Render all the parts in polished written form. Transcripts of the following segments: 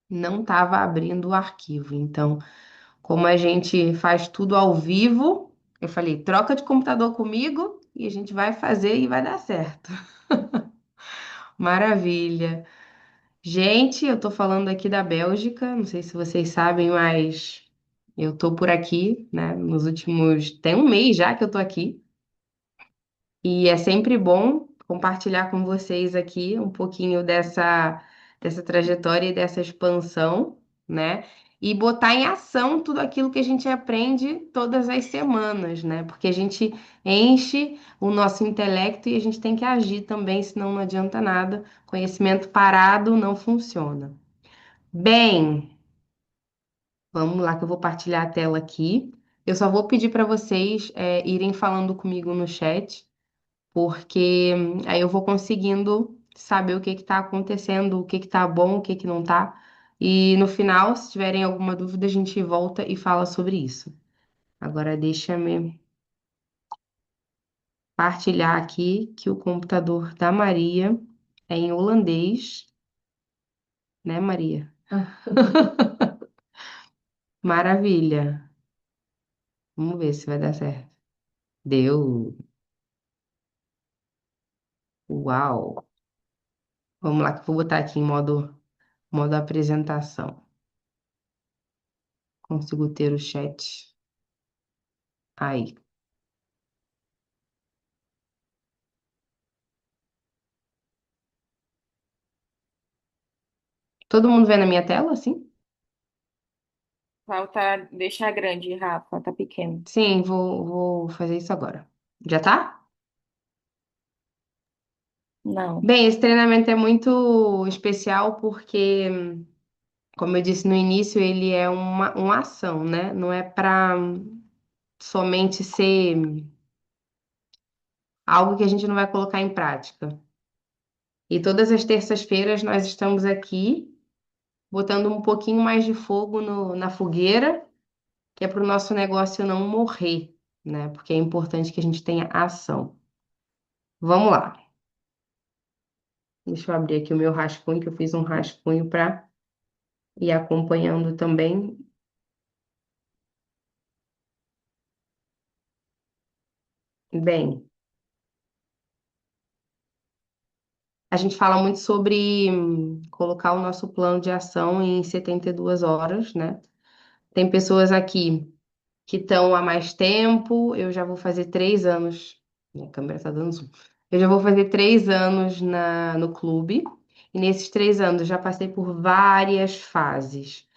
não estava abrindo o arquivo. Então, como a gente faz tudo ao vivo, eu falei, troca de computador comigo e a gente vai fazer e vai dar certo. Maravilha. Gente, eu tô falando aqui da Bélgica, não sei se vocês sabem, mas eu tô por aqui, né? Nos últimos. Tem um mês já que eu tô aqui. E é sempre bom compartilhar com vocês aqui um pouquinho dessa trajetória e dessa expansão, né? E botar em ação tudo aquilo que a gente aprende todas as semanas, né? Porque a gente enche o nosso intelecto e a gente tem que agir também, senão não adianta nada. Conhecimento parado não funciona. Bem, vamos lá que eu vou partilhar a tela aqui. Eu só vou pedir para vocês irem falando comigo no chat porque aí eu vou conseguindo saber o que que tá acontecendo, o que que tá bom, o que que não tá. E no final, se tiverem alguma dúvida, a gente volta e fala sobre isso. Agora deixa-me partilhar aqui que o computador da Maria é em holandês, né, Maria? Maravilha. Vamos ver se vai dar certo. Deu. Uau. Vamos lá que eu vou botar aqui em modo apresentação. Consigo ter o chat aí. Todo mundo vê na minha tela, assim? Falta deixar grande, Rafa, tá pequeno. Sim, vou fazer isso agora. Já tá? Não. Bem, esse treinamento é muito especial porque, como eu disse no início, ele é uma ação, né? Não é para somente ser algo que a gente não vai colocar em prática. E todas as terças-feiras nós estamos aqui botando um pouquinho mais de fogo na fogueira, que é para o nosso negócio não morrer, né? Porque é importante que a gente tenha ação. Vamos lá. Deixa eu abrir aqui o meu rascunho, que eu fiz um rascunho para ir acompanhando também. Bem, a gente fala muito sobre colocar o nosso plano de ação em 72 horas, né? Tem pessoas aqui que estão há mais tempo, eu já vou fazer 3 anos. Minha câmera tá dando zoom. Eu já vou fazer 3 anos no clube, e nesses 3 anos eu já passei por várias fases.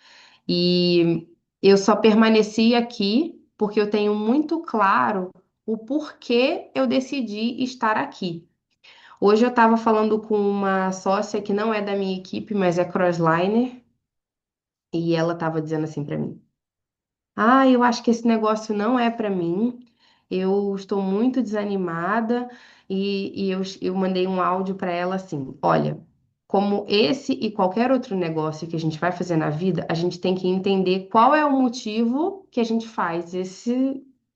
E eu só permaneci aqui porque eu tenho muito claro o porquê eu decidi estar aqui. Hoje eu estava falando com uma sócia que não é da minha equipe, mas é crossliner, e ela estava dizendo assim para mim: Ah, eu acho que esse negócio não é para mim. Eu estou muito desanimada e eu mandei um áudio para ela assim: Olha, como esse e qualquer outro negócio que a gente vai fazer na vida, a gente tem que entender qual é o motivo que a gente faz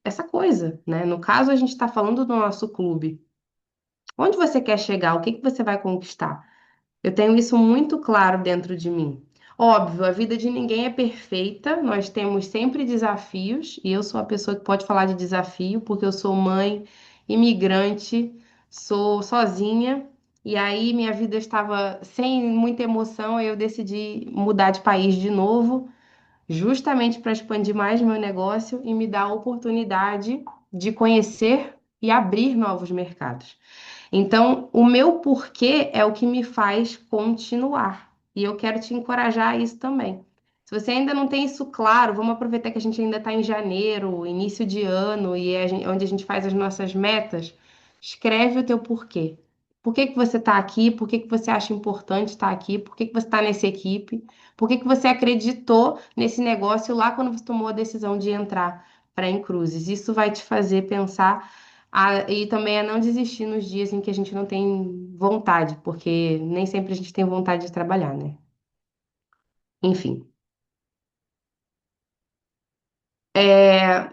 essa coisa, né? No caso, a gente está falando do nosso clube. Onde você quer chegar? O que que você vai conquistar? Eu tenho isso muito claro dentro de mim. Óbvio, a vida de ninguém é perfeita, nós temos sempre desafios, e eu sou a pessoa que pode falar de desafio, porque eu sou mãe, imigrante, sou sozinha, e aí minha vida estava sem muita emoção, aí eu decidi mudar de país de novo, justamente para expandir mais meu negócio e me dar a oportunidade de conhecer e abrir novos mercados. Então, o meu porquê é o que me faz continuar. E eu quero te encorajar a isso também. Se você ainda não tem isso claro, vamos aproveitar que a gente ainda está em janeiro, início de ano, e é onde a gente faz as nossas metas. Escreve o teu porquê. Por que que você está aqui? Por que que você acha importante estar aqui? Por que que você está nessa equipe? Por que que você acreditou nesse negócio lá quando você tomou a decisão de entrar para a Incruzes? Isso vai te fazer pensar e também a não desistir nos dias em que a gente não tem vontade, porque nem sempre a gente tem vontade de trabalhar, né? Enfim, é,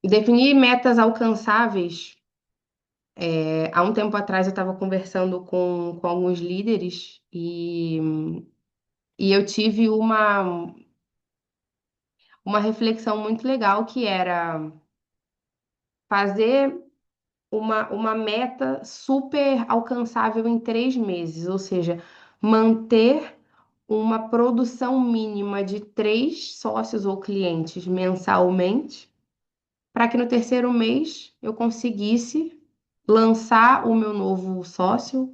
definir metas alcançáveis. Há um tempo atrás eu estava conversando com alguns líderes E eu tive uma reflexão muito legal que era fazer uma meta super alcançável em 3 meses, ou seja, manter uma produção mínima de 3 sócios ou clientes mensalmente, para que no terceiro mês eu conseguisse lançar o meu novo sócio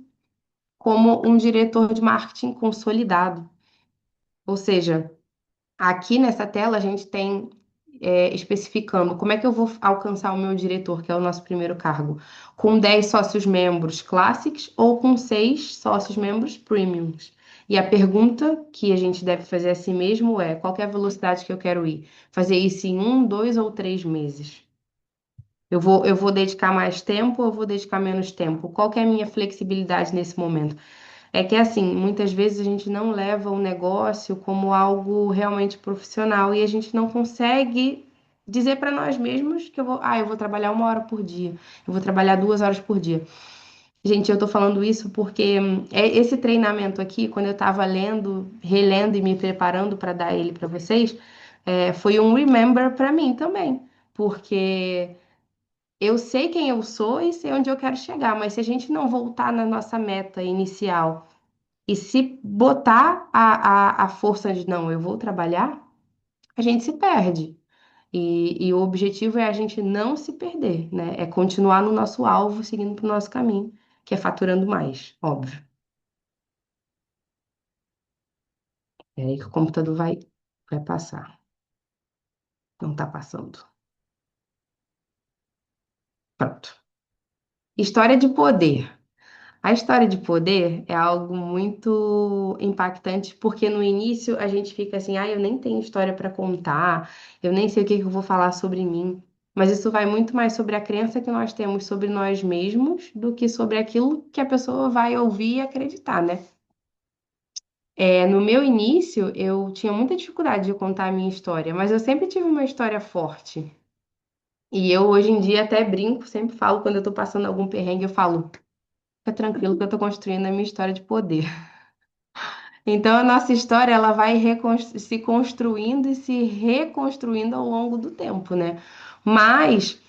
como um diretor de marketing consolidado. Ou seja, aqui nessa tela a gente tem especificando como é que eu vou alcançar o meu diretor, que é o nosso primeiro cargo, com 10 sócios membros Classics ou com 6 sócios membros Premiums. E a pergunta que a gente deve fazer a si mesmo é: qual que é a velocidade que eu quero ir? Fazer isso em 1, 2 ou 3 meses? Eu vou dedicar mais tempo ou eu vou dedicar menos tempo? Qual que é a minha flexibilidade nesse momento? É que assim, muitas vezes a gente não leva o negócio como algo realmente profissional e a gente não consegue dizer para nós mesmos que eu vou trabalhar 1 hora por dia, eu vou trabalhar 2 horas por dia. Gente, eu tô falando isso porque esse treinamento aqui, quando eu tava lendo, relendo e me preparando para dar ele para vocês, foi um remember para mim também, porque eu sei quem eu sou e sei onde eu quero chegar, mas se a gente não voltar na nossa meta inicial e se botar a força de não, eu vou trabalhar, a gente se perde. E o objetivo é a gente não se perder, né? É continuar no nosso alvo, seguindo para o nosso caminho, que é faturando mais, óbvio. É aí que o computador vai passar. Não está passando. Pronto. História de poder. A história de poder é algo muito impactante, porque no início a gente fica assim, eu nem tenho história para contar, eu nem sei o que que eu vou falar sobre mim. Mas isso vai muito mais sobre a crença que nós temos sobre nós mesmos do que sobre aquilo que a pessoa vai ouvir e acreditar, né? No meu início, eu tinha muita dificuldade de contar a minha história, mas eu sempre tive uma história forte. E eu hoje em dia até brinco, sempre falo, quando eu tô passando algum perrengue, eu falo, fica tranquilo que eu tô construindo a minha história de poder. Então, a nossa história ela vai se construindo e se reconstruindo ao longo do tempo, né? Mas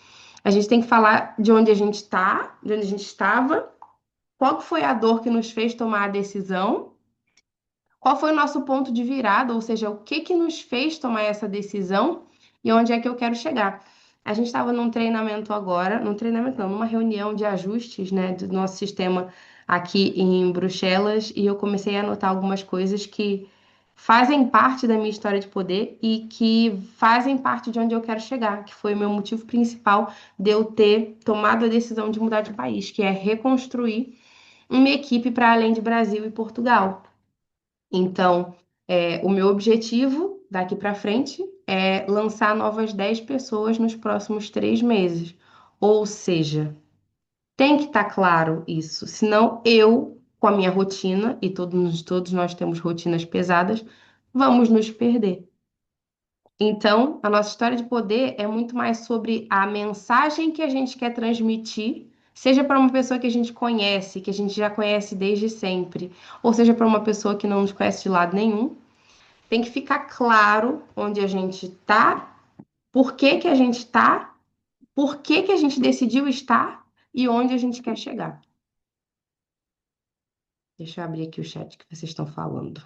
a gente tem que falar de onde a gente está, de onde a gente estava, qual que foi a dor que nos fez tomar a decisão, qual foi o nosso ponto de virada, ou seja, o que que nos fez tomar essa decisão e onde é que eu quero chegar. A gente estava num treinamento agora, num treinamento não, numa reunião de ajustes, né, do nosso sistema aqui em Bruxelas, e eu comecei a anotar algumas coisas que fazem parte da minha história de poder e que fazem parte de onde eu quero chegar, que foi o meu motivo principal de eu ter tomado a decisão de mudar de país, que é reconstruir uma equipe para além de Brasil e Portugal. Então, o meu objetivo daqui para frente é lançar novas 10 pessoas nos próximos 3 meses. Ou seja, tem que estar claro isso, senão eu, com a minha rotina, e todos nós temos rotinas pesadas, vamos nos perder. Então, a nossa história de poder é muito mais sobre a mensagem que a gente quer transmitir, seja para uma pessoa que a gente conhece, que a gente já conhece desde sempre, ou seja para uma pessoa que não nos conhece de lado nenhum. Tem que ficar claro onde a gente está, por que que a gente está, por que que a gente decidiu estar e onde a gente quer chegar. Deixa eu abrir aqui o chat que vocês estão falando.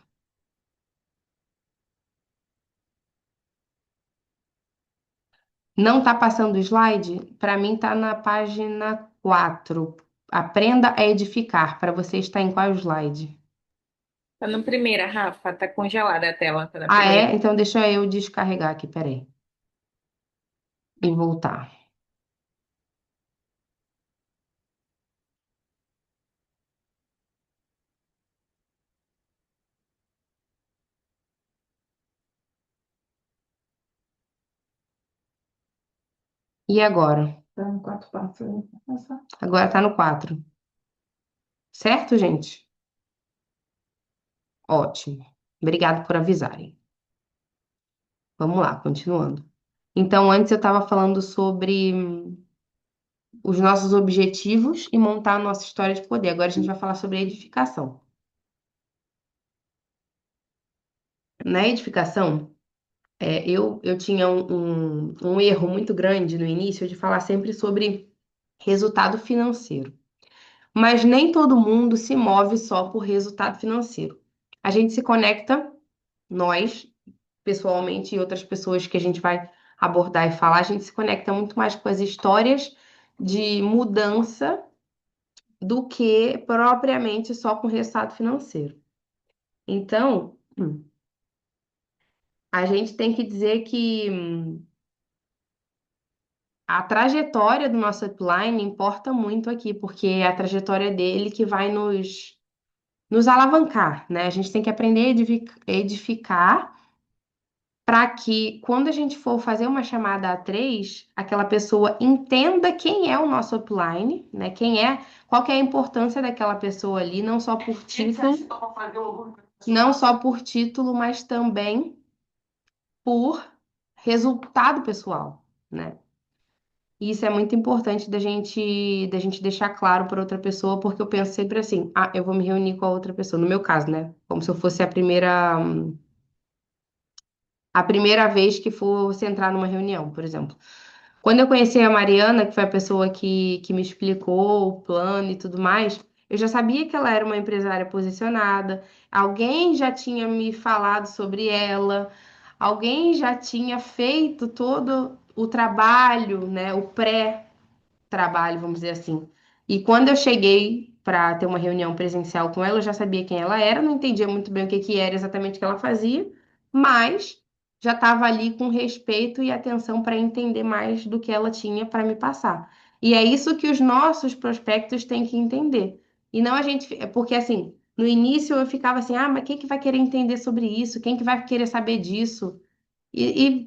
Não está passando o slide? Para mim está na página 4. Aprenda a edificar. Para você está em qual slide? Tá na primeira, Rafa. Tá congelada a tela. Tá na Ah, primeira. é? Então deixa eu descarregar aqui, peraí. E voltar. E agora? Tá no quatro passos. Agora está no 4. Certo, gente? Ótimo. Obrigado por avisarem. Vamos lá, continuando. Então, antes eu estava falando sobre os nossos objetivos e montar a nossa história de poder. Agora a gente vai falar sobre edificação. Na edificação, eu tinha um erro muito grande no início de falar sempre sobre resultado financeiro. Mas nem todo mundo se move só por resultado financeiro. A gente se conecta, nós, pessoalmente, e outras pessoas que a gente vai abordar e falar, a gente se conecta muito mais com as histórias de mudança do que propriamente só com resultado financeiro. Então, a gente tem que dizer que a trajetória do nosso upline importa muito aqui, porque é a trajetória dele que vai nos alavancar, né? A gente tem que aprender a edificar para que quando a gente for fazer uma chamada a três, aquela pessoa entenda quem é o nosso upline, né? Qual que é a importância daquela pessoa ali, não só por título, não só por título, mas também por resultado pessoal, né? E isso é muito importante da gente deixar claro para outra pessoa, porque eu penso sempre assim, eu vou me reunir com a outra pessoa, no meu caso, né? Como se eu fosse a primeira vez que fosse entrar numa reunião, por exemplo. Quando eu conheci a Mariana, que foi a pessoa que me explicou o plano e tudo mais, eu já sabia que ela era uma empresária posicionada, alguém já tinha me falado sobre ela, alguém já tinha feito todo o trabalho, né, o pré-trabalho, vamos dizer assim. E quando eu cheguei para ter uma reunião presencial com ela, eu já sabia quem ela era, não entendia muito bem o que que era exatamente o que ela fazia, mas já estava ali com respeito e atenção para entender mais do que ela tinha para me passar. E é isso que os nossos prospectos têm que entender. E não a gente, porque assim, no início eu ficava assim, mas quem que vai querer entender sobre isso? Quem que vai querer saber disso?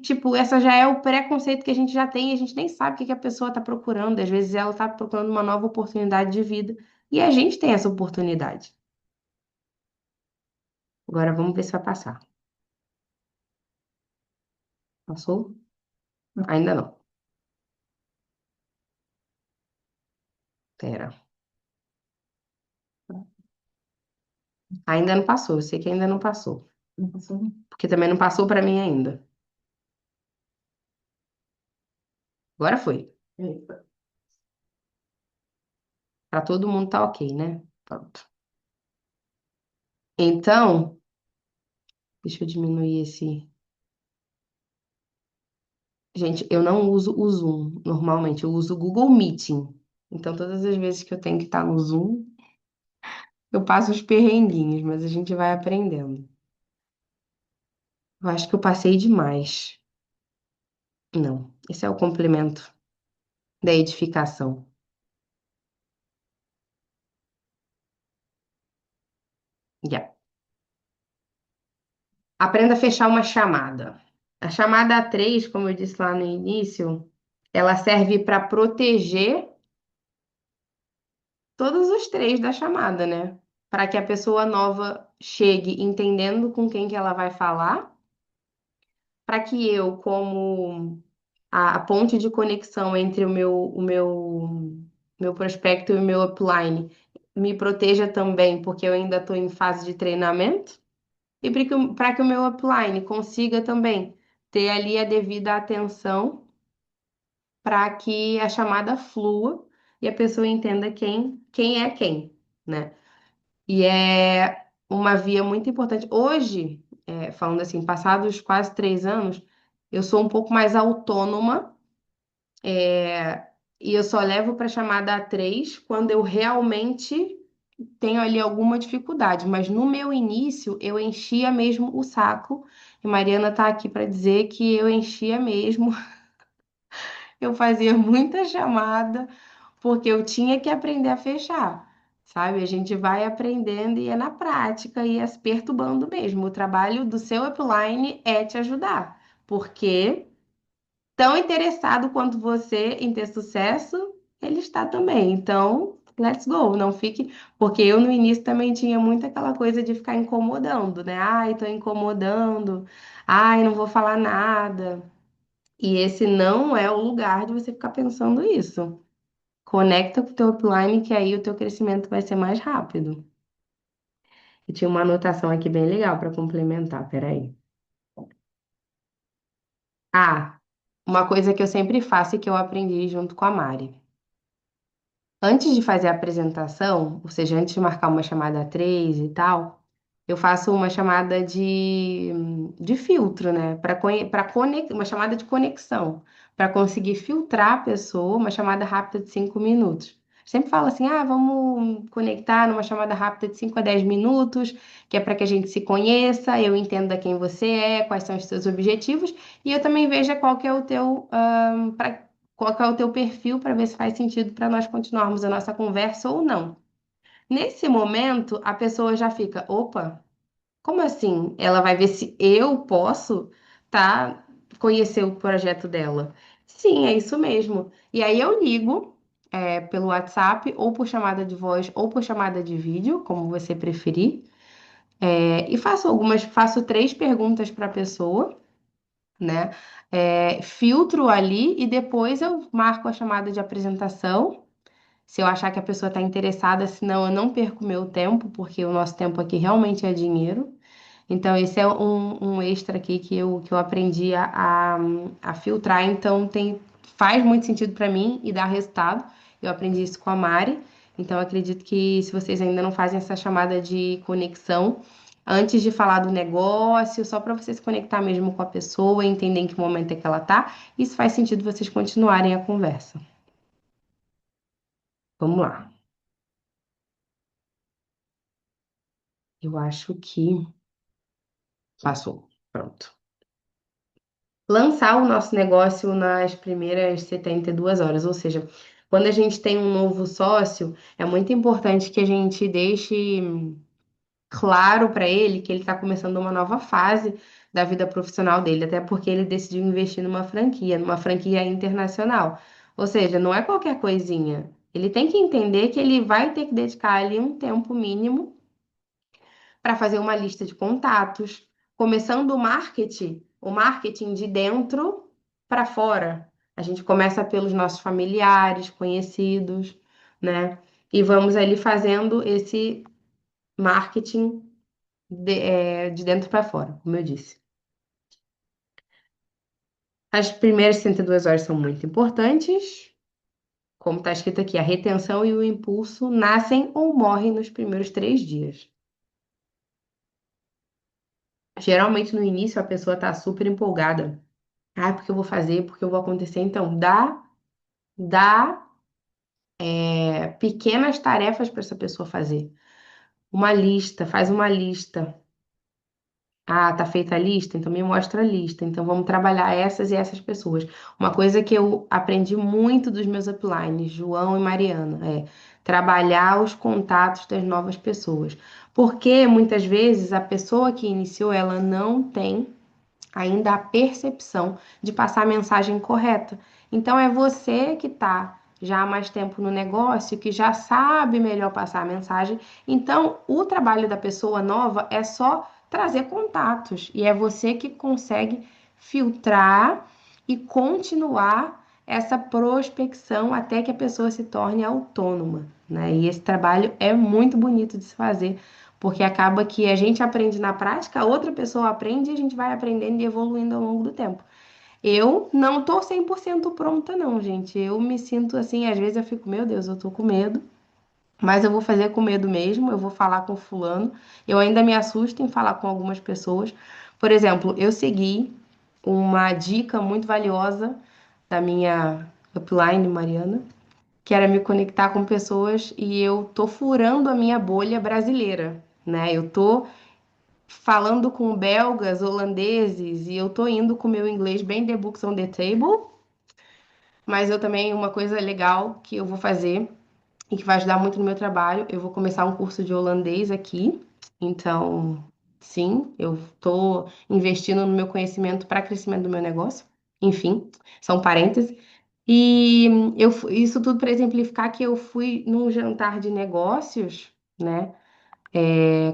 Tipo, essa já é o preconceito que a gente já tem, e a gente nem sabe o que que a pessoa está procurando. Às vezes ela está procurando uma nova oportunidade de vida. E a gente tem essa oportunidade. Agora vamos ver se vai passar. Passou? Ainda não. Pera. Ainda não passou. Eu sei que ainda não passou. Não passou? Porque também não passou para mim ainda. Agora foi. Para todo mundo tá ok, né? Pronto. Então, deixa eu diminuir esse. Gente, eu não uso o Zoom normalmente, eu uso o Google Meeting. Então, todas as vezes que eu tenho que estar no Zoom, eu passo os perrenguinhos, mas a gente vai aprendendo. Eu acho que eu passei demais. Não, esse é o complemento da edificação. Yeah. Aprenda a fechar uma chamada. A chamada A3, como eu disse lá no início, ela serve para proteger todos os três da chamada, né? Para que a pessoa nova chegue entendendo com quem que ela vai falar, para que eu, como a ponte de conexão entre o meu prospecto e o meu upline, me proteja também, porque eu ainda estou em fase de treinamento, e para que o meu upline consiga também ter ali a devida atenção para que a chamada flua e a pessoa entenda quem é quem, né? E é uma via muito importante. Hoje, falando assim, passados quase 3 anos, eu sou um pouco mais autônoma, e eu só levo para chamada A3 quando eu realmente tenho ali alguma dificuldade. Mas no meu início, eu enchia mesmo o saco. E Mariana tá aqui para dizer que eu enchia mesmo. Eu fazia muita chamada porque eu tinha que aprender a fechar, sabe? A gente vai aprendendo e é na prática e é se perturbando mesmo. O trabalho do seu upline é te ajudar, porque tão interessado quanto você em ter sucesso, ele está também. Então, let's go, não fique, porque eu no início também tinha muito aquela coisa de ficar incomodando, né? Ai, tô incomodando. Ai, não vou falar nada. E esse não é o lugar de você ficar pensando isso. Conecta com o teu upline, que aí o teu crescimento vai ser mais rápido. E tinha uma anotação aqui bem legal para complementar, peraí. Ah, uma coisa que eu sempre faço e que eu aprendi junto com a Mari. Antes de fazer a apresentação, ou seja, antes de marcar uma chamada a três e tal, eu faço uma chamada de filtro, né? Uma chamada de conexão, para conseguir filtrar a pessoa, uma chamada rápida de 5 minutos. Sempre falo assim, ah, vamos conectar numa chamada rápida de 5 a 10 minutos, que é para que a gente se conheça, eu entenda quem você é, quais são os seus objetivos, e eu também veja qual que é o teu, qual que é o teu perfil para ver se faz sentido para nós continuarmos a nossa conversa ou não. Nesse momento, a pessoa já fica, opa, como assim? Ela vai ver se eu posso, tá, conhecer o projeto dela. Sim, é isso mesmo. E aí eu ligo, pelo WhatsApp, ou por chamada de voz, ou por chamada de vídeo, como você preferir, e faço 3 perguntas para a pessoa, né? Filtro ali e depois eu marco a chamada de apresentação. Se eu achar que a pessoa está interessada, senão eu não perco meu tempo, porque o nosso tempo aqui realmente é dinheiro. Então, esse é um extra aqui que eu aprendi a filtrar. Então, faz muito sentido para mim e dá resultado. Eu aprendi isso com a Mari. Então, eu acredito que se vocês ainda não fazem essa chamada de conexão, antes de falar do negócio, só para vocês se conectar mesmo com a pessoa, entender em que momento é que ela tá, isso faz sentido vocês continuarem a conversa. Vamos lá. Eu acho que passou. Pronto. Lançar o nosso negócio nas primeiras 72 horas, ou seja, quando a gente tem um novo sócio, é muito importante que a gente deixe claro para ele que ele está começando uma nova fase da vida profissional dele, até porque ele decidiu investir numa franquia internacional. Ou seja, não é qualquer coisinha. Ele tem que entender que ele vai ter que dedicar ali um tempo mínimo para fazer uma lista de contatos, começando o marketing de dentro para fora. A gente começa pelos nossos familiares, conhecidos, né? E vamos ali fazendo esse marketing de dentro para fora, como eu disse. As primeiras 62 horas são muito importantes. Como está escrito aqui, a retenção e o impulso nascem ou morrem nos primeiros 3 dias. Geralmente no início a pessoa está super empolgada. Ah, porque eu vou fazer, porque eu vou acontecer. Então, dá pequenas tarefas para essa pessoa fazer. Uma lista, faz uma lista. Ah, tá feita a lista? Então me mostra a lista. Então vamos trabalhar essas e essas pessoas. Uma coisa que eu aprendi muito dos meus uplines, João e Mariana, é trabalhar os contatos das novas pessoas. Porque muitas vezes a pessoa que iniciou, ela não tem ainda a percepção de passar a mensagem correta. Então é você que está já há mais tempo no negócio, que já sabe melhor passar a mensagem. Então o trabalho da pessoa nova é só trazer contatos e é você que consegue filtrar e continuar essa prospecção até que a pessoa se torne autônoma, né? E esse trabalho é muito bonito de se fazer, porque acaba que a gente aprende na prática, a outra pessoa aprende e a gente vai aprendendo e evoluindo ao longo do tempo. Eu não tô 100% pronta, não, gente. Eu me sinto assim, às vezes eu fico, meu Deus, eu tô com medo, mas eu vou fazer com medo mesmo, eu vou falar com fulano. Eu ainda me assusto em falar com algumas pessoas. Por exemplo, eu segui uma dica muito valiosa da minha upline, Mariana, que era me conectar com pessoas e eu tô furando a minha bolha brasileira, né? Eu tô falando com belgas, holandeses e eu tô indo com o meu inglês bem the books on the table, mas eu também, uma coisa legal que eu vou fazer e que vai ajudar muito no meu trabalho, eu vou começar um curso de holandês aqui. Então, sim, eu tô investindo no meu conhecimento para crescimento do meu negócio. Enfim, são parênteses. E isso tudo para exemplificar que eu fui num jantar de negócios, né?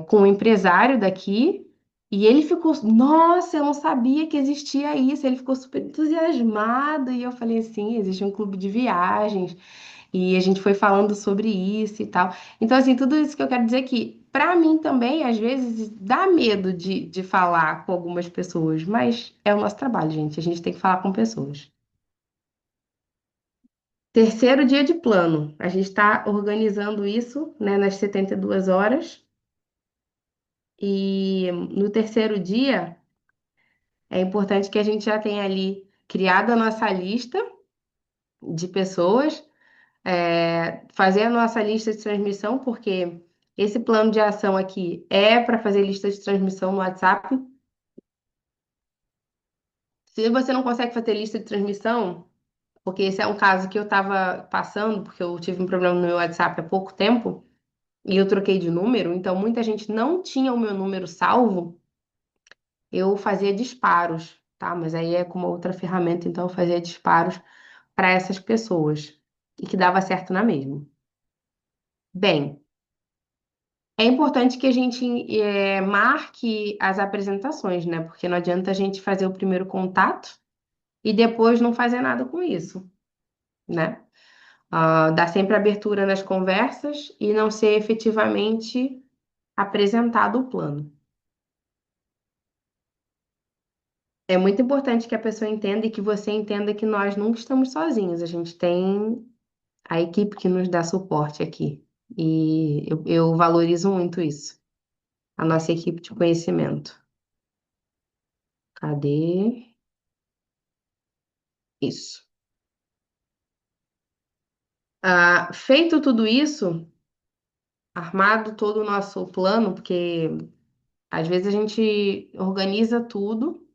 Com um empresário daqui e ele ficou, nossa, eu não sabia que existia isso. Ele ficou super entusiasmado e eu falei assim, existe um clube de viagens e a gente foi falando sobre isso e tal. Então, assim, tudo isso que eu quero dizer aqui, Para mim também, às vezes, dá medo de falar com algumas pessoas, mas é o nosso trabalho, gente. A gente tem que falar com pessoas. Terceiro dia de plano. A gente está organizando isso, né, nas 72 horas. E no terceiro dia, é importante que a gente já tenha ali criado a nossa lista de pessoas, fazer a nossa lista de transmissão, porque esse plano de ação aqui é para fazer lista de transmissão no WhatsApp. Se você não consegue fazer lista de transmissão, porque esse é um caso que eu estava passando, porque eu tive um problema no meu WhatsApp há pouco tempo, e eu troquei de número, então muita gente não tinha o meu número salvo, eu fazia disparos, tá? Mas aí é com uma outra ferramenta, então eu fazia disparos para essas pessoas, e que dava certo na mesma. Bem, é importante que a gente marque as apresentações, né? Porque não adianta a gente fazer o primeiro contato e depois não fazer nada com isso, né? Dar sempre abertura nas conversas e não ser efetivamente apresentado o plano. É muito importante que a pessoa entenda e que você entenda que nós nunca estamos sozinhos. A gente tem a equipe que nos dá suporte aqui. E eu valorizo muito isso. A nossa equipe de conhecimento. Cadê? Isso. Feito tudo isso, armado todo o nosso plano, porque às vezes a gente organiza tudo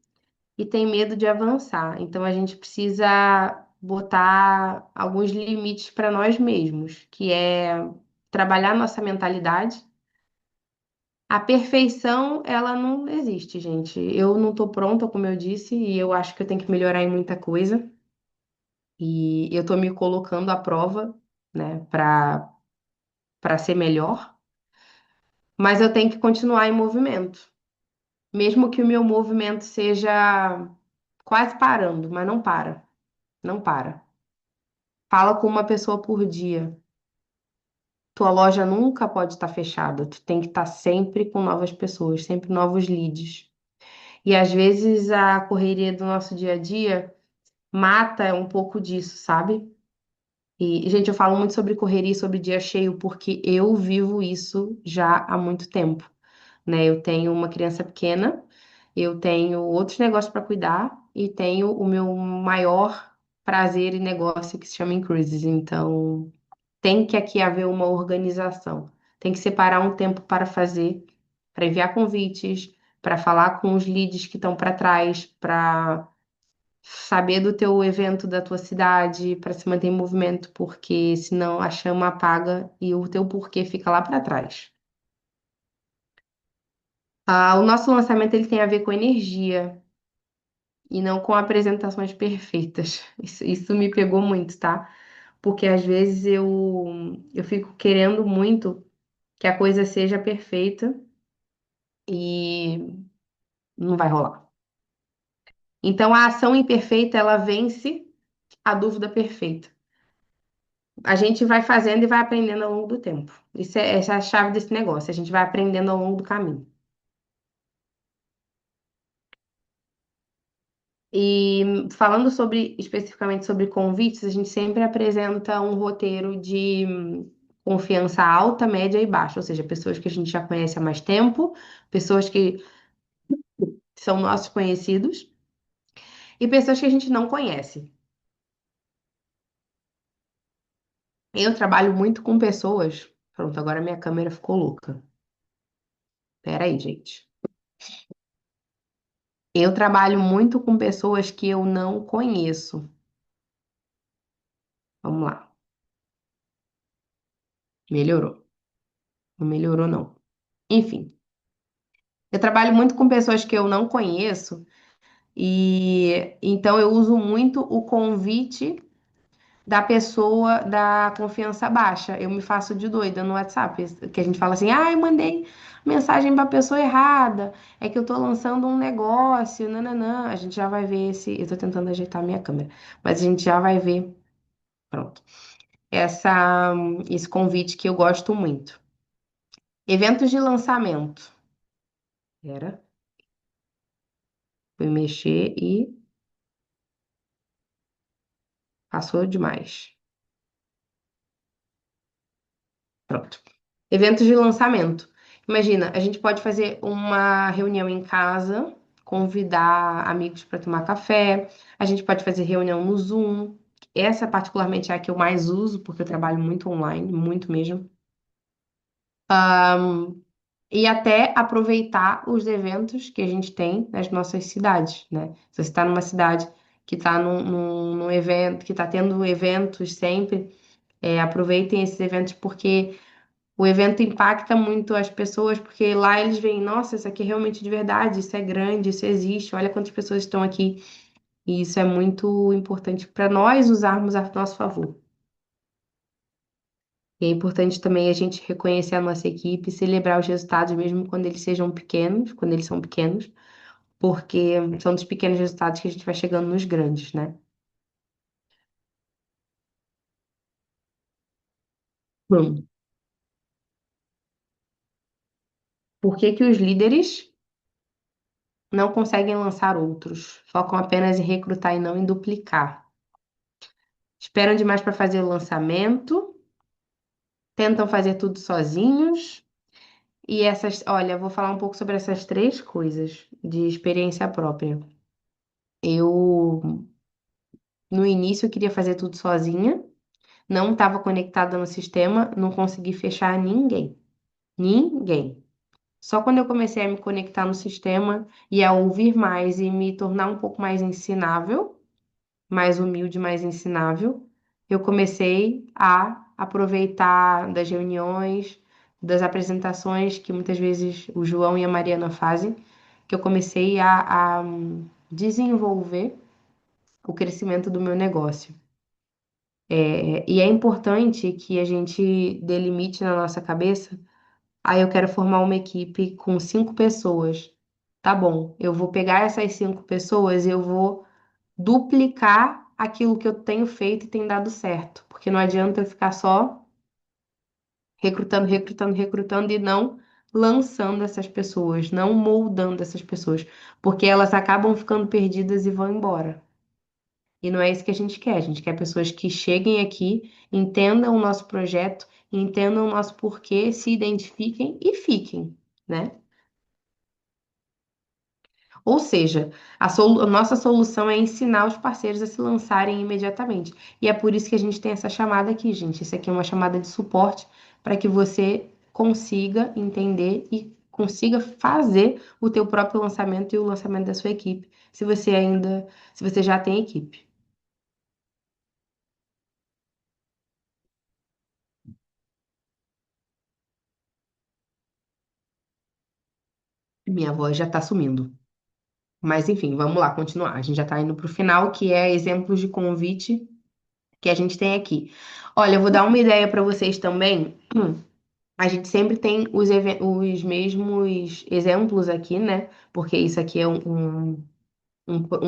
e tem medo de avançar. Então a gente precisa botar alguns limites para nós mesmos, que é trabalhar nossa mentalidade. A perfeição, ela não existe, gente. Eu não tô pronta, como eu disse, e eu acho que eu tenho que melhorar em muita coisa. E eu tô me colocando à prova, né, para ser melhor, mas eu tenho que continuar em movimento. Mesmo que o meu movimento seja quase parando, mas não para, não para. Fala com uma pessoa por dia. Tua loja nunca pode estar fechada. Tu tem que estar sempre com novas pessoas, sempre novos leads. E às vezes a correria do nosso dia a dia mata um pouco disso, sabe? E, gente, eu falo muito sobre correria e sobre dia cheio porque eu vivo isso já há muito tempo, né? Eu tenho uma criança pequena, eu tenho outros negócios para cuidar e tenho o meu maior prazer e negócio que se chama Increases. Então, tem que aqui haver uma organização. Tem que separar um tempo para fazer, para enviar convites, para falar com os leads que estão para trás, para saber do teu evento da tua cidade, para se manter em movimento, porque senão a chama apaga e o teu porquê fica lá para trás. O nosso lançamento ele tem a ver com energia e não com apresentações perfeitas. Isso me pegou muito, tá? Porque às vezes eu fico querendo muito que a coisa seja perfeita e não vai rolar. Então a ação imperfeita ela vence a dúvida perfeita. A gente vai fazendo e vai aprendendo ao longo do tempo. Essa é a chave desse negócio. A gente vai aprendendo ao longo do caminho. E falando especificamente sobre convites, a gente sempre apresenta um roteiro de confiança alta, média e baixa, ou seja, pessoas que a gente já conhece há mais tempo, pessoas que são nossos conhecidos e pessoas que a gente não conhece. Eu trabalho muito com pessoas. Pronto, agora minha câmera ficou louca. Pera aí, gente. Eu trabalho muito com pessoas que eu não conheço. Vamos lá. Melhorou. Não melhorou, não. Enfim, eu trabalho muito com pessoas que eu não conheço e então eu uso muito o convite da pessoa da confiança baixa. Eu me faço de doida no WhatsApp, que a gente fala assim: "Ah, eu mandei mensagem para a pessoa errada. É que eu tô lançando um negócio, nananã". A gente já vai ver esse, eu tô tentando ajeitar a minha câmera, mas a gente já vai ver, pronto. Esse convite que eu gosto muito. Eventos de lançamento. Era, fui mexer e passou demais. Pronto. Eventos de lançamento. Imagina, a gente pode fazer uma reunião em casa, convidar amigos para tomar café, a gente pode fazer reunião no Zoom. Essa, particularmente, é a que eu mais uso, porque eu trabalho muito online, muito mesmo. E até aproveitar os eventos que a gente tem nas nossas cidades, né? Se você está numa cidade que está num evento, que está tendo eventos sempre, aproveitem esses eventos porque o evento impacta muito as pessoas, porque lá eles veem, nossa, isso aqui é realmente de verdade, isso é grande, isso existe, olha quantas pessoas estão aqui. E isso é muito importante para nós usarmos a nosso favor. E é importante também a gente reconhecer a nossa equipe, celebrar os resultados, mesmo quando eles sejam pequenos, quando eles são pequenos, porque são dos pequenos resultados que a gente vai chegando nos grandes, né? Bom, por que que os líderes não conseguem lançar outros? Focam apenas em recrutar e não em duplicar. Esperam demais para fazer o lançamento, tentam fazer tudo sozinhos. E essas, olha, eu vou falar um pouco sobre essas três coisas de experiência própria. Eu, no início, eu queria fazer tudo sozinha, não estava conectada no sistema, não consegui fechar ninguém. Ninguém. Só quando eu comecei a me conectar no sistema e a ouvir mais e me tornar um pouco mais ensinável, mais humilde, mais ensinável, eu comecei a aproveitar das reuniões, das apresentações que muitas vezes o João e a Mariana fazem, que eu comecei a desenvolver o crescimento do meu negócio. E é importante que a gente delimite na nossa cabeça, eu quero formar uma equipe com 5 pessoas. Tá bom, eu vou pegar essas 5 pessoas e eu vou duplicar aquilo que eu tenho feito e tem dado certo. Porque não adianta eu ficar só recrutando, recrutando, recrutando e não lançando essas pessoas, não moldando essas pessoas, porque elas acabam ficando perdidas e vão embora. E não é isso que a gente quer. A gente quer pessoas que cheguem aqui, entendam o nosso projeto, entendam o nosso porquê, se identifiquem e fiquem, né? Ou seja, a nossa solução é ensinar os parceiros a se lançarem imediatamente. E é por isso que a gente tem essa chamada aqui, gente. Isso aqui é uma chamada de suporte para que você consiga entender e consiga fazer o teu próprio lançamento e o lançamento da sua equipe, se você já tem equipe. Minha voz já está sumindo. Mas enfim, vamos lá, continuar. A gente já está indo para o final, que é exemplos de convite que a gente tem aqui. Olha, eu vou dar uma ideia para vocês também. A gente sempre tem os mesmos exemplos aqui, né? Porque isso aqui é um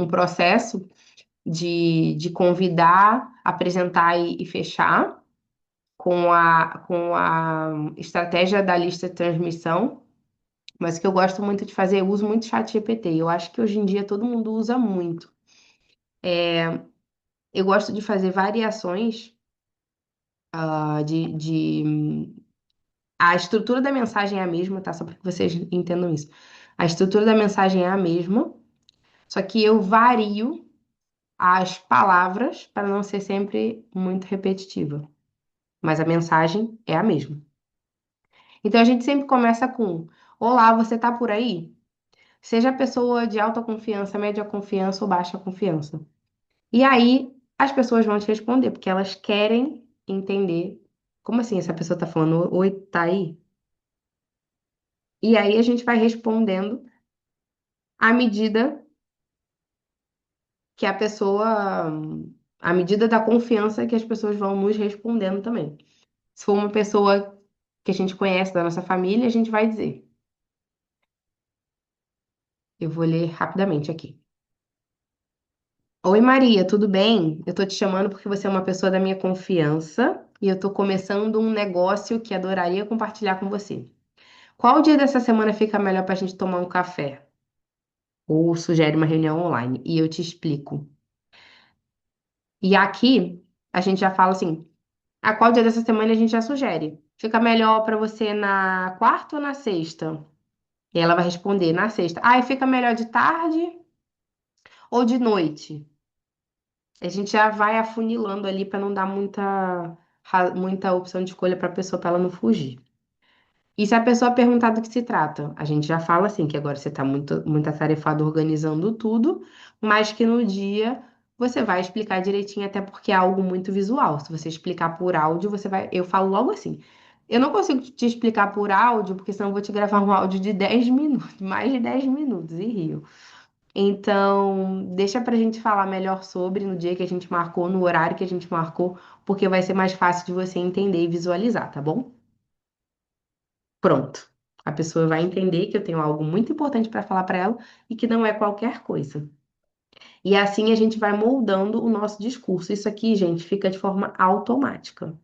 processo de convidar, apresentar e fechar com a estratégia da lista de transmissão. Mas o que eu gosto muito de fazer, eu uso muito chat GPT. Eu acho que hoje em dia todo mundo usa muito. Eu gosto de fazer variações a estrutura da mensagem é a mesma, tá? Só para que vocês entendam isso. A estrutura da mensagem é a mesma, só que eu vario as palavras para não ser sempre muito repetitiva. Mas a mensagem é a mesma. Então a gente sempre começa com: Olá, você tá por aí? Seja pessoa de alta confiança, média confiança ou baixa confiança. E aí as pessoas vão te responder, porque elas querem entender como assim essa pessoa tá falando, oi, tá aí? E aí a gente vai respondendo à medida que a pessoa, à medida da confiança que as pessoas vão nos respondendo também. Se for uma pessoa que a gente conhece da nossa família, a gente vai dizer. Eu vou ler rapidamente aqui. Oi, Maria, tudo bem? Eu tô te chamando porque você é uma pessoa da minha confiança e eu tô começando um negócio que adoraria compartilhar com você. Qual dia dessa semana fica melhor pra gente tomar um café? Ou sugere uma reunião online? E eu te explico. E aqui, a gente já fala assim, a qual dia dessa semana a gente já sugere? Fica melhor pra você na quarta ou na sexta? E ela vai responder na sexta. Ah, e fica melhor de tarde ou de noite? A gente já vai afunilando ali para não dar muita opção de escolha para a pessoa, para ela não fugir. E se a pessoa perguntar do que se trata, a gente já fala assim, que agora você está muito atarefado organizando tudo, mas que no dia você vai explicar direitinho, até porque é algo muito visual. Se você explicar por áudio, você vai. Eu falo logo assim. Eu não consigo te explicar por áudio, porque senão eu vou te gravar um áudio de 10 minutos, mais de 10 minutos, e rio. Então, deixa pra gente falar melhor sobre no dia que a gente marcou, no horário que a gente marcou, porque vai ser mais fácil de você entender e visualizar, tá bom? Pronto. A pessoa vai entender que eu tenho algo muito importante para falar para ela e que não é qualquer coisa. E assim a gente vai moldando o nosso discurso. Isso aqui, gente, fica de forma automática.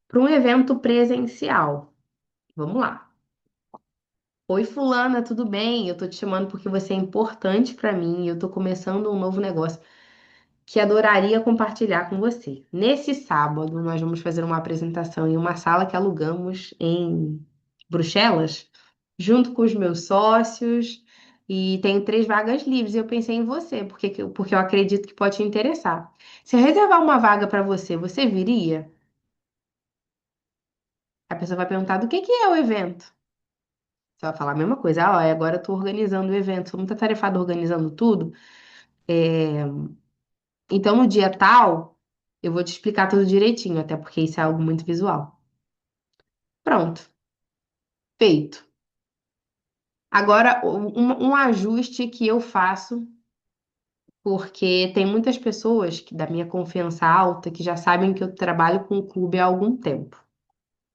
Para um evento presencial, vamos lá. Oi, fulana, tudo bem? Eu tô te chamando porque você é importante para mim e eu tô começando um novo negócio que adoraria compartilhar com você. Nesse sábado, nós vamos fazer uma apresentação em uma sala que alugamos em Bruxelas, junto com os meus sócios, e tenho 3 vagas livres. E eu pensei em você, porque eu acredito que pode te interessar. Se eu reservar uma vaga para você, você viria? A pessoa vai perguntar do que é o evento. Você vai falar a mesma coisa. Ah, ó, agora eu estou organizando o evento, sou muito atarefada organizando tudo. Então, no dia tal, eu vou te explicar tudo direitinho, até porque isso é algo muito visual. Pronto, feito. Agora, um ajuste que eu faço, porque tem muitas pessoas da minha confiança alta que já sabem que eu trabalho com o clube há algum tempo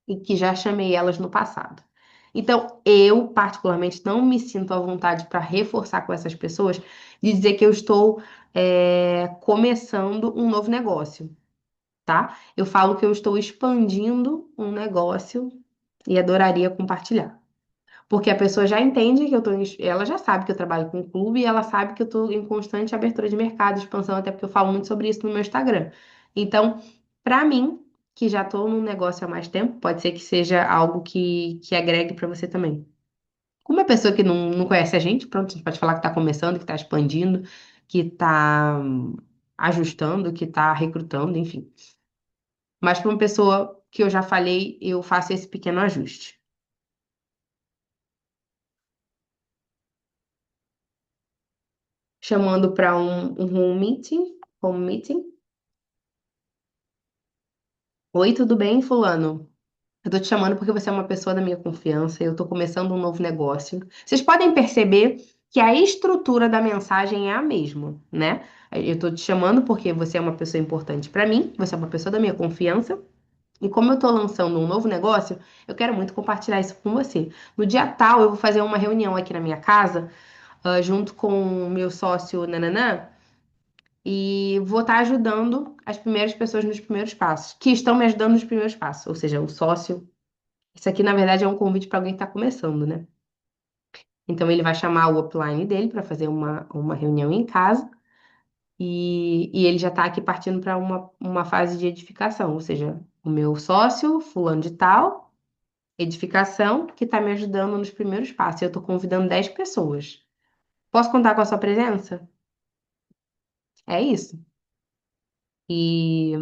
e que já chamei elas no passado. Então, eu, particularmente, não me sinto à vontade para reforçar com essas pessoas de dizer que eu estou, começando um novo negócio. Tá? Eu falo que eu estou expandindo um negócio e adoraria compartilhar. Porque a pessoa já entende que ela já sabe que eu trabalho com o clube e ela sabe que eu estou em constante abertura de mercado, expansão, até porque eu falo muito sobre isso no meu Instagram. Então, para mim, que já estou num negócio há mais tempo, pode ser que seja algo que agregue para você também. Como é pessoa que não conhece a gente, pronto, a gente pode falar que está começando, que está expandindo, que está ajustando, que está recrutando, enfim. Mas para uma pessoa que eu já falei, eu faço esse pequeno ajuste. Chamando para um home meeting. Oi, tudo bem, fulano? Eu tô te chamando porque você é uma pessoa da minha confiança, eu tô começando um novo negócio. Vocês podem perceber que a estrutura da mensagem é a mesma, né? Eu tô te chamando porque você é uma pessoa importante para mim, você é uma pessoa da minha confiança. E como eu tô lançando um novo negócio, eu quero muito compartilhar isso com você. No dia tal, eu vou fazer uma reunião aqui na minha casa junto com o meu sócio Nananã, e vou estar ajudando as primeiras pessoas nos primeiros passos, que estão me ajudando nos primeiros passos, ou seja, o sócio. Isso aqui, na verdade, é um convite para alguém que está começando, né? Então, ele vai chamar o upline dele para fazer uma reunião em casa, e ele já está aqui partindo para uma fase de edificação, ou seja, o meu sócio, fulano de tal, edificação, que está me ajudando nos primeiros passos. Eu estou convidando 10 pessoas. Posso contar com a sua presença? É isso. E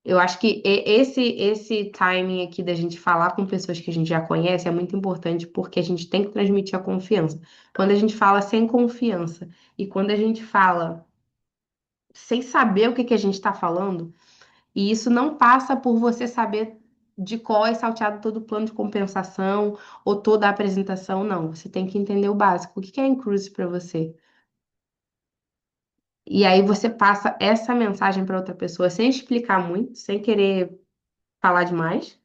eu acho que esse timing aqui da gente falar com pessoas que a gente já conhece é muito importante porque a gente tem que transmitir a confiança. Quando a gente fala sem confiança e quando a gente fala sem saber o que que a gente está falando, e isso não passa por você saber de qual é salteado todo o plano de compensação ou toda a apresentação, não. Você tem que entender o básico. O que que é Inclusive para você? E aí você passa essa mensagem para outra pessoa sem explicar muito, sem querer falar demais,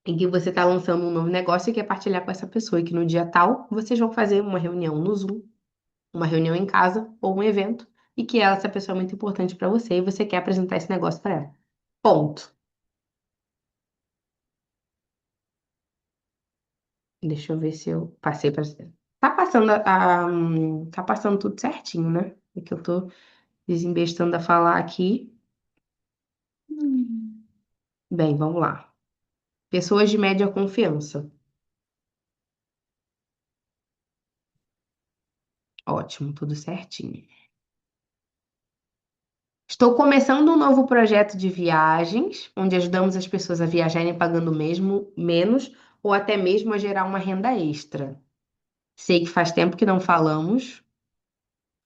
em que você está lançando um novo negócio e quer partilhar com essa pessoa, e que no dia tal vocês vão fazer uma reunião no Zoom, uma reunião em casa ou um evento, e que essa pessoa é muito importante para você e você quer apresentar esse negócio para ela. Ponto. Deixa eu ver se eu passei para. Tá passando tá passando tudo certinho, né? É que eu tô desembestando a falar aqui. Bem, vamos lá. Pessoas de média confiança. Ótimo, tudo certinho. Estou começando um novo projeto de viagens, onde ajudamos as pessoas a viajarem pagando mesmo menos ou até mesmo a gerar uma renda extra. Sei que faz tempo que não falamos,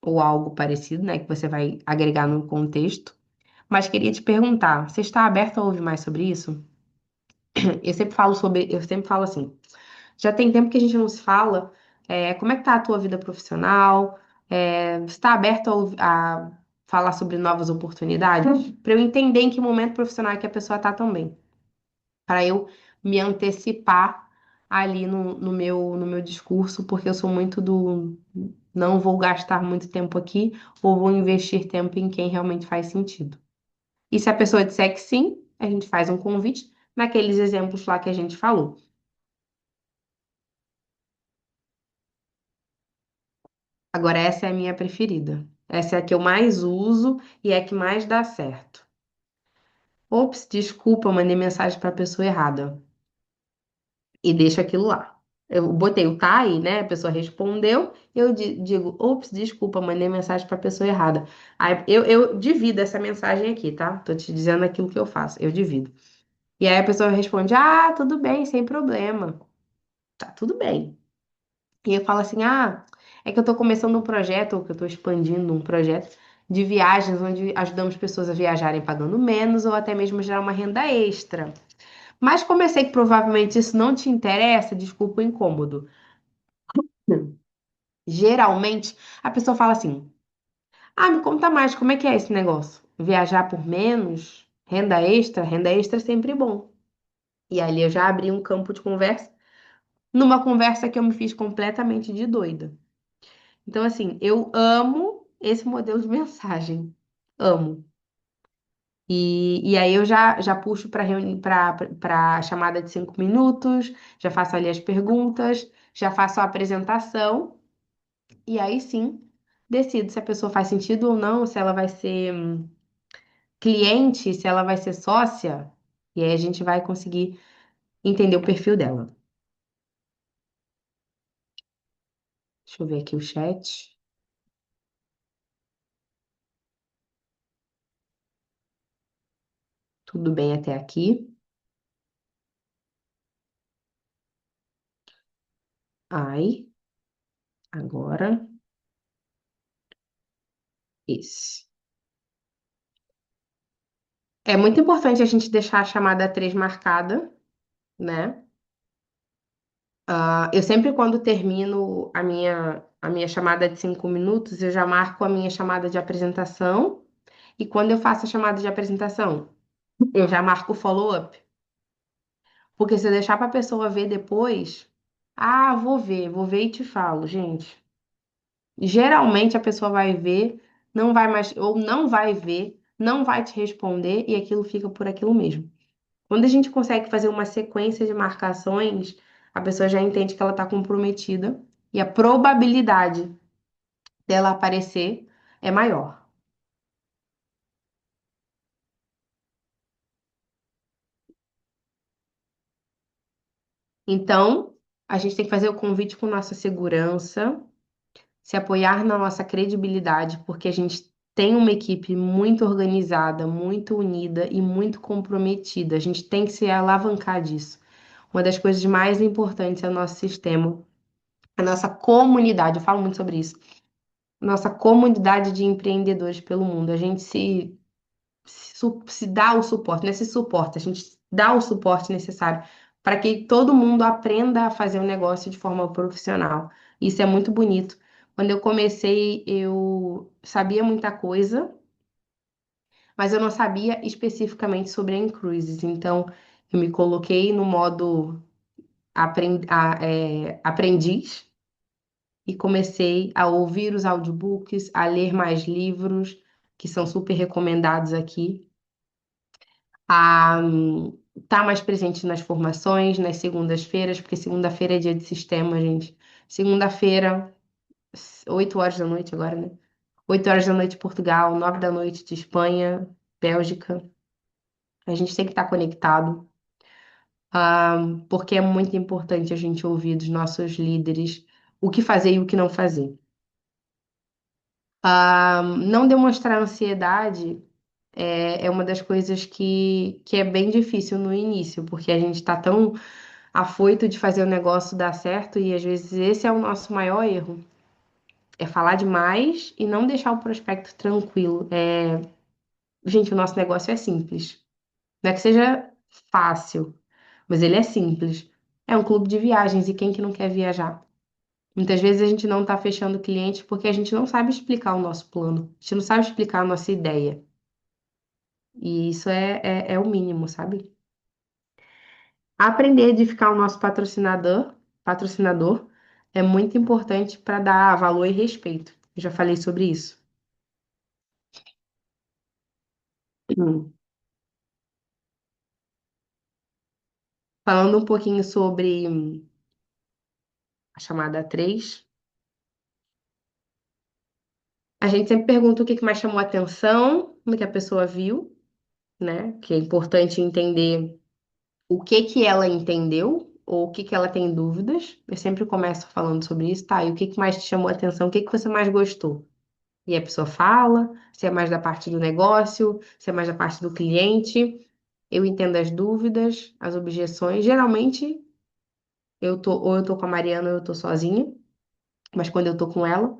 ou algo parecido, né, que você vai agregar no contexto, mas queria te perguntar, você está aberto a ouvir mais sobre isso? Eu sempre falo assim, já tem tempo que a gente não se fala, como é que tá a tua vida profissional? Você está aberto a falar sobre novas oportunidades? Para eu entender em que momento profissional é que a pessoa tá também, para eu me antecipar ali no meu discurso, porque eu sou muito do não vou gastar muito tempo aqui ou vou investir tempo em quem realmente faz sentido. E se a pessoa disser que sim, a gente faz um convite naqueles exemplos lá que a gente falou. Agora, essa é a minha preferida. Essa é a que eu mais uso e é a que mais dá certo. Ops, desculpa, eu mandei mensagem para a pessoa errada. E deixo aquilo lá. Eu botei o tá aí, né? A pessoa respondeu, eu digo, ops, desculpa, mandei mensagem para a pessoa errada. Aí eu divido essa mensagem aqui, tá? Tô te dizendo aquilo que eu faço, eu divido. E aí a pessoa responde, ah, tudo bem, sem problema. Tá, tudo bem. E eu falo assim, ah, é que eu tô começando um projeto, ou que eu tô expandindo um projeto de viagens, onde ajudamos pessoas a viajarem pagando menos ou até mesmo gerar uma renda extra. Mas como eu sei que provavelmente isso não te interessa, desculpa o incômodo. Geralmente, a pessoa fala assim: ah, me conta mais, como é que é esse negócio? Viajar por menos? Renda extra? Renda extra é sempre bom. E ali eu já abri um campo de conversa, numa conversa que eu me fiz completamente de doida. Então, assim, eu amo esse modelo de mensagem. Amo. E aí eu já puxo para chamada de 5 minutos, já faço ali as perguntas, já faço a apresentação, e aí sim decido se a pessoa faz sentido ou não, se ela vai ser cliente, se ela vai ser sócia, e aí a gente vai conseguir entender o perfil dela. Deixa eu ver aqui o chat. Tudo bem até aqui? Ai, agora esse. É muito importante a gente deixar a chamada 3 marcada, né? Eu sempre, quando termino a minha chamada de 5 minutos, eu já marco a minha chamada de apresentação. E quando eu faço a chamada de apresentação, eu já marco o follow-up. Porque se eu deixar para a pessoa ver depois, ah, vou ver e te falo, gente. Geralmente a pessoa vai ver, não vai mais, ou não vai ver, não vai te responder e aquilo fica por aquilo mesmo. Quando a gente consegue fazer uma sequência de marcações, a pessoa já entende que ela está comprometida e a probabilidade dela aparecer é maior. Então, a gente tem que fazer o convite com nossa segurança, se apoiar na nossa credibilidade, porque a gente tem uma equipe muito organizada, muito unida e muito comprometida. A gente tem que se alavancar disso. Uma das coisas mais importantes é o nosso sistema, a nossa comunidade. Eu falo muito sobre isso. Nossa comunidade de empreendedores pelo mundo. A gente se dá o suporte, não é se suporta, a gente dá o suporte necessário para que todo mundo aprenda a fazer o negócio de forma profissional. Isso é muito bonito. Quando eu comecei, eu sabia muita coisa, mas eu não sabia especificamente sobre a Incruises. Então, eu me coloquei no modo aprendiz e comecei a ouvir os audiobooks, a ler mais livros, que são super recomendados aqui. a estar mais presente nas formações, nas segundas-feiras, porque segunda-feira é dia de sistema, gente. Segunda-feira, 8 horas da noite agora, né? 8 horas da noite Portugal, 9 da noite de Espanha, Bélgica. A gente tem que estar conectado, porque é muito importante a gente ouvir dos nossos líderes o que fazer e o que não fazer. Não demonstrar ansiedade é uma das coisas que é bem difícil no início, porque a gente está tão afoito de fazer o negócio dar certo e às vezes esse é o nosso maior erro. É falar demais e não deixar o prospecto tranquilo. Gente, o nosso negócio é simples. Não é que seja fácil, mas ele é simples. É um clube de viagens e quem que não quer viajar? Muitas vezes a gente não está fechando cliente porque a gente não sabe explicar o nosso plano, a gente não sabe explicar a nossa ideia. E isso é o mínimo, sabe? Aprender a edificar o nosso patrocinador é muito importante para dar valor e respeito. Eu já falei sobre isso. Hum. Falando um pouquinho sobre a chamada 3, a gente sempre pergunta o que que mais chamou a atenção no que a pessoa viu, né? Que é importante entender o que que ela entendeu ou o que que ela tem dúvidas. Eu sempre começo falando sobre isso, tá? E o que que mais te chamou a atenção? O que que você mais gostou? E a pessoa fala, se é mais da parte do negócio, se é mais da parte do cliente. Eu entendo as dúvidas, as objeções. Geralmente, ou eu tô com a Mariana ou eu tô sozinha. Mas quando eu tô com ela,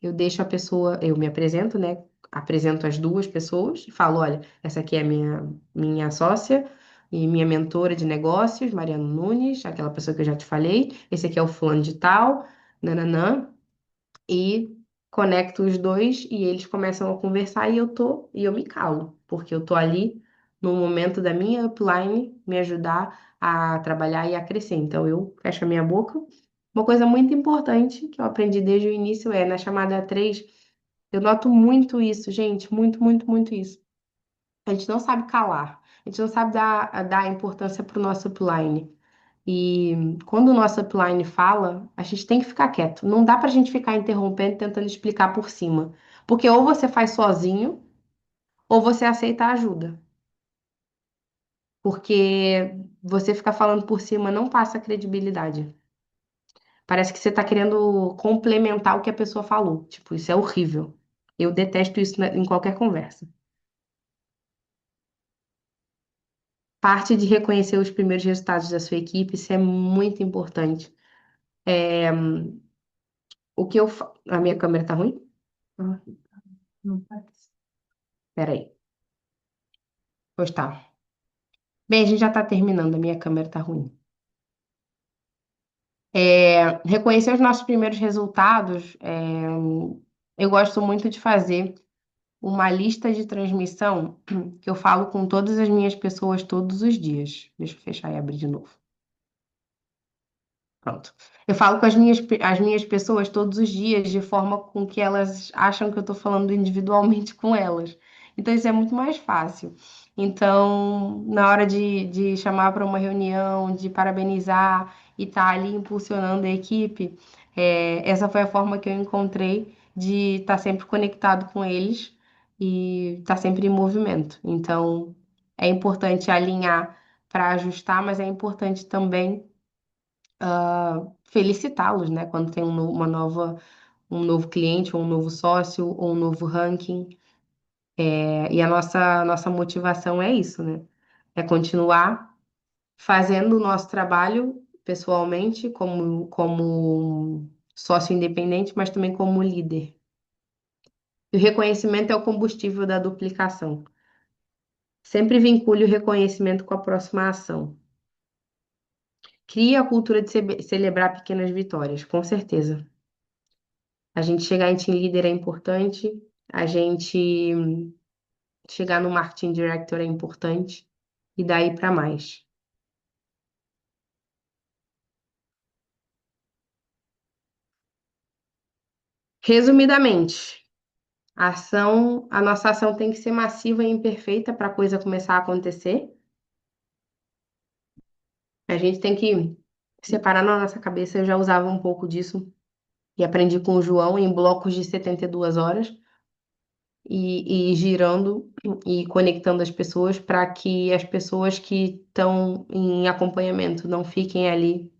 eu deixo a pessoa, eu me apresento, né? Apresento as duas pessoas e falo, olha, essa aqui é a minha sócia e minha mentora de negócios, Mariana Nunes, aquela pessoa que eu já te falei. Esse aqui é o fulano de tal, nananã. E conecto os dois e eles começam a conversar e eu me calo, porque eu tô ali no momento da minha upline me ajudar a trabalhar e a crescer. Então eu fecho a minha boca. Uma coisa muito importante que eu aprendi desde o início é na chamada 3, eu noto muito isso, gente, muito, muito, muito isso. A gente não sabe calar, a gente não sabe dar importância para o nosso upline. E quando o nosso upline fala, a gente tem que ficar quieto. Não dá pra gente ficar interrompendo, tentando explicar por cima. Porque ou você faz sozinho, ou você aceita a ajuda. Porque você ficar falando por cima não passa credibilidade. Parece que você tá querendo complementar o que a pessoa falou. Tipo, isso é horrível. Eu detesto isso em qualquer conversa. Parte de reconhecer os primeiros resultados da sua equipe, isso é muito importante. O que eu. A minha câmera tá ruim? Ah, não parece. Peraí. Pois tá. Bem, a gente já tá terminando, a minha câmera tá ruim. Reconhecer os nossos primeiros resultados, eu gosto muito de fazer uma lista de transmissão que eu falo com todas as minhas pessoas todos os dias. Deixa eu fechar e abrir de novo. Pronto. Eu falo com as minhas pessoas todos os dias de forma com que elas acham que eu estou falando individualmente com elas. Então, isso é muito mais fácil. Então, na hora de chamar para uma reunião, de parabenizar e estar ali impulsionando a equipe, essa foi a forma que eu encontrei de estar sempre conectado com eles e estar sempre em movimento. Então, é importante alinhar para ajustar, mas é importante também felicitá-los, né? Quando tem um novo cliente, ou um novo sócio, ou um novo ranking. E a nossa motivação é isso, né? É continuar fazendo o nosso trabalho pessoalmente, como sócio independente, mas também como líder. E o reconhecimento é o combustível da duplicação. Sempre vincule o reconhecimento com a próxima ação. Cria a cultura de celebrar pequenas vitórias, com certeza. A gente chegar em team leader é importante, a gente chegar no marketing director é importante, e daí para mais. Resumidamente, A nossa ação tem que ser massiva e imperfeita para a coisa começar a acontecer. A gente tem que separar na nossa cabeça. Eu já usava um pouco disso e aprendi com o João em blocos de 72 horas e girando e conectando as pessoas para que as pessoas que estão em acompanhamento não fiquem ali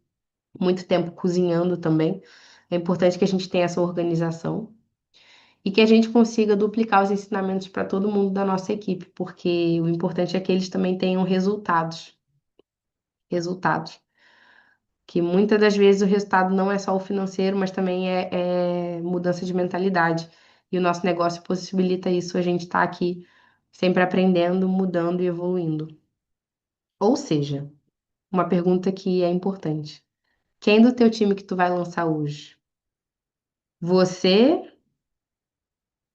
muito tempo cozinhando também. É importante que a gente tenha essa organização e que a gente consiga duplicar os ensinamentos para todo mundo da nossa equipe, porque o importante é que eles também tenham resultados. Que muitas das vezes o resultado não é só o financeiro, mas também é mudança de mentalidade. E o nosso negócio possibilita isso, a gente está aqui sempre aprendendo, mudando e evoluindo. Ou seja, uma pergunta que é importante. Quem do teu time que tu vai lançar hoje? Você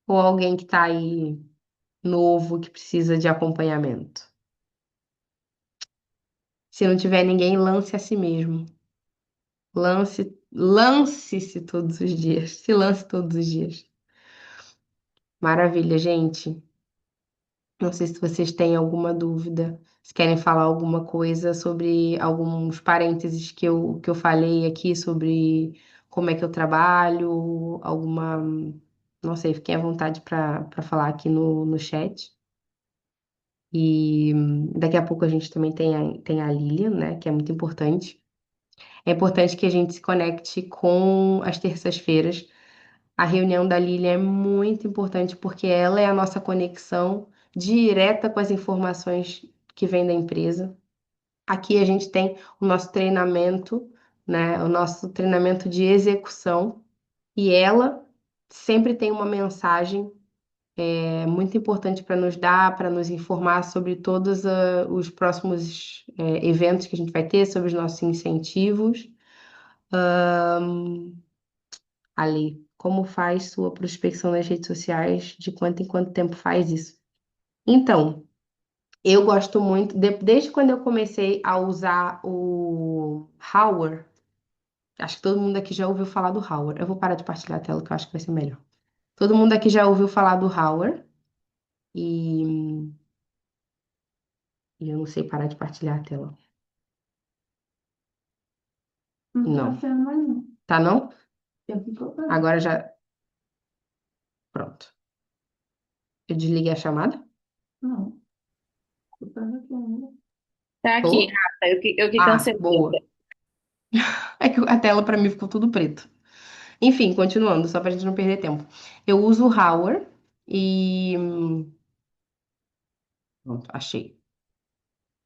ou alguém que está aí novo que precisa de acompanhamento? Se não tiver ninguém, lance a si mesmo. Lance-se todos os dias. Se lance todos os dias. Maravilha, gente. Não sei se vocês têm alguma dúvida, se querem falar alguma coisa sobre alguns parênteses que eu falei aqui sobre como é que eu trabalho, alguma. Não sei, fiquem à vontade para falar aqui no chat. E daqui a pouco a gente também tem a Lilian, né, que é muito importante. É importante que a gente se conecte com as terças-feiras. A reunião da Lilian é muito importante porque ela é a nossa conexão direta com as informações que vêm da empresa. Aqui a gente tem o nosso treinamento, né, o nosso treinamento de execução, e ela sempre tem uma mensagem muito importante para nos dar, para nos informar sobre todos os próximos eventos que a gente vai ter, sobre os nossos incentivos. Ali, como faz sua prospecção nas redes sociais? De quanto em quanto tempo faz isso? Então, eu gosto muito, desde quando eu comecei a usar o Hour, acho que todo mundo aqui já ouviu falar do Hour. Eu vou parar de partilhar a tela, que eu acho que vai ser melhor. Todo mundo aqui já ouviu falar do Hour e, e eu não sei parar de partilhar a tela. Não. Tá sendo mais não. Tá não? Agora já. Pronto. Eu desliguei a chamada? Não. Tô fazendo aqui ainda. Tá aqui, Tô? Rafa, eu que Ah, cancelei. boa. É que a tela pra mim ficou tudo preto. Enfim, continuando, só pra gente não perder tempo. Eu uso o Hour e. Pronto, achei.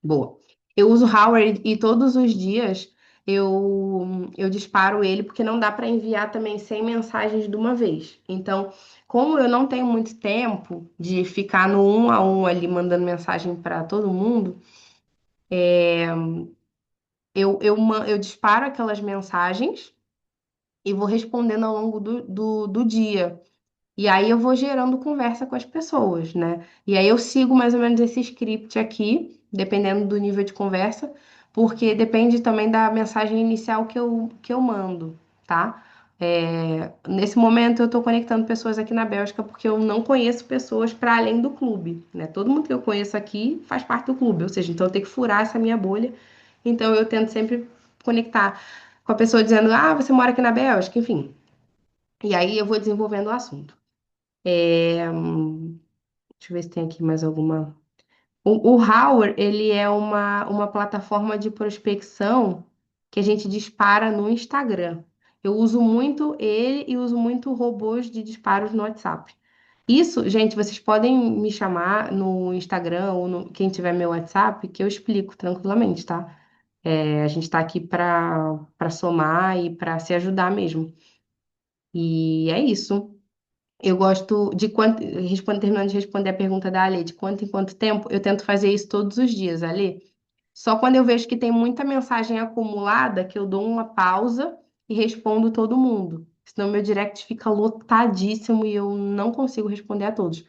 Boa. Eu uso o Hour e todos os dias eu disparo ele, porque não dá para enviar também 100 mensagens de uma vez. Então, como eu não tenho muito tempo de ficar no um a um ali mandando mensagem para todo mundo, eu disparo aquelas mensagens e vou respondendo ao longo do dia. E aí eu vou gerando conversa com as pessoas, né? E aí eu sigo mais ou menos esse script aqui, dependendo do nível de conversa, porque depende também da mensagem inicial que eu mando, tá? Nesse momento eu estou conectando pessoas aqui na Bélgica porque eu não conheço pessoas para além do clube, né? Todo mundo que eu conheço aqui faz parte do clube, ou seja, então eu tenho que furar essa minha bolha. Então eu tento sempre conectar com a pessoa dizendo, ah, você mora aqui na Bélgica, enfim. E aí eu vou desenvolvendo o assunto. Deixa eu ver se tem aqui mais alguma. O Hour, ele é uma plataforma de prospecção que a gente dispara no Instagram. Eu uso muito ele e uso muito robôs de disparos no WhatsApp. Isso, gente, vocês podem me chamar no Instagram ou quem tiver meu WhatsApp, que eu explico tranquilamente, tá? A gente tá aqui para somar e para se ajudar mesmo. E é isso. Eu gosto de terminando de responder a pergunta da Ale, de quanto em quanto tempo, eu tento fazer isso todos os dias, Ale. Só quando eu vejo que tem muita mensagem acumulada, que eu dou uma pausa e respondo todo mundo. Senão meu direct fica lotadíssimo e eu não consigo responder a todos.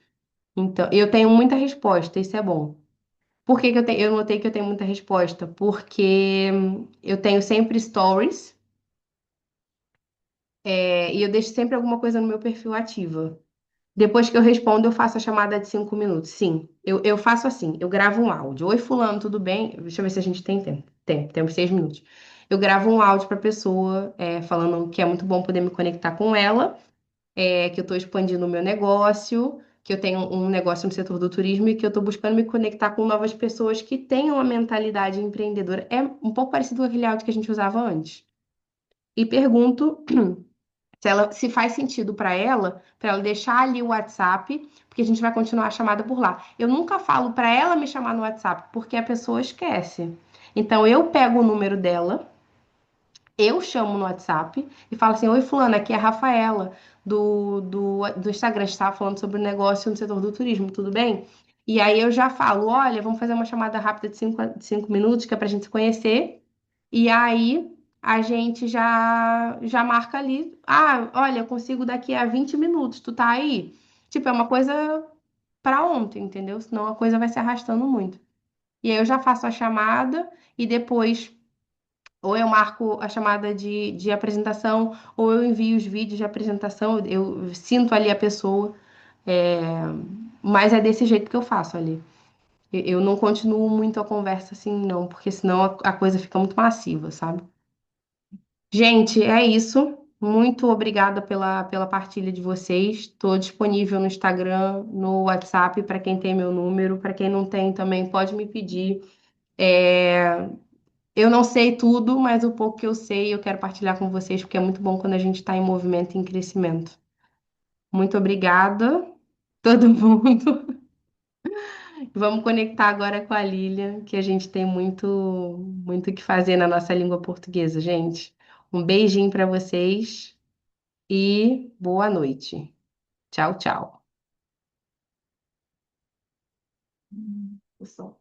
Então, eu tenho muita resposta, isso é bom. Por que que eu notei que eu tenho muita resposta? Porque eu tenho sempre stories, e eu deixo sempre alguma coisa no meu perfil ativa. Depois que eu respondo, eu faço a chamada de 5 minutos. Sim, eu faço assim, eu gravo um áudio. Oi, fulano, tudo bem? Deixa eu ver se a gente tem tempo. Temos 6 minutos. Eu gravo um áudio para a pessoa, falando que é muito bom poder me conectar com ela, que eu estou expandindo o meu negócio, que eu tenho um negócio no setor do turismo e que eu estou buscando me conectar com novas pessoas que tenham a mentalidade empreendedora. É um pouco parecido com aquele áudio que a gente usava antes. E pergunto se faz sentido para ela deixar ali o WhatsApp, porque a gente vai continuar a chamada por lá. Eu nunca falo para ela me chamar no WhatsApp, porque a pessoa esquece. Então eu pego o número dela, eu chamo no WhatsApp e falo assim: Oi, Fulana, aqui é a Rafaela do Instagram. A gente estava falando sobre o negócio no setor do turismo, tudo bem? E aí eu já falo: Olha, vamos fazer uma chamada rápida de 5 minutos, que é para a gente se conhecer. E aí a gente já marca ali. Ah, olha, eu consigo daqui a 20 minutos, tu tá aí? Tipo, é uma coisa para ontem, entendeu? Senão a coisa vai se arrastando muito. E aí eu já faço a chamada e depois. Ou eu marco a chamada de apresentação, ou eu envio os vídeos de apresentação, eu sinto ali a pessoa, é, mas é desse jeito que eu faço ali. Eu não continuo muito a conversa assim, não, porque senão a coisa fica muito massiva, sabe? Gente, é isso. Muito obrigada pela partilha de vocês. Estou disponível no Instagram, no WhatsApp, para quem tem meu número. Para quem não tem também, pode me pedir. É, Eu não sei tudo, mas o pouco que eu sei eu quero partilhar com vocês, porque é muito bom quando a gente está em movimento e em crescimento. Muito obrigada, todo mundo. Vamos conectar agora com a Lilian, que a gente tem muito o que fazer na nossa língua portuguesa, gente. Um beijinho para vocês e boa noite. Tchau, tchau. O som.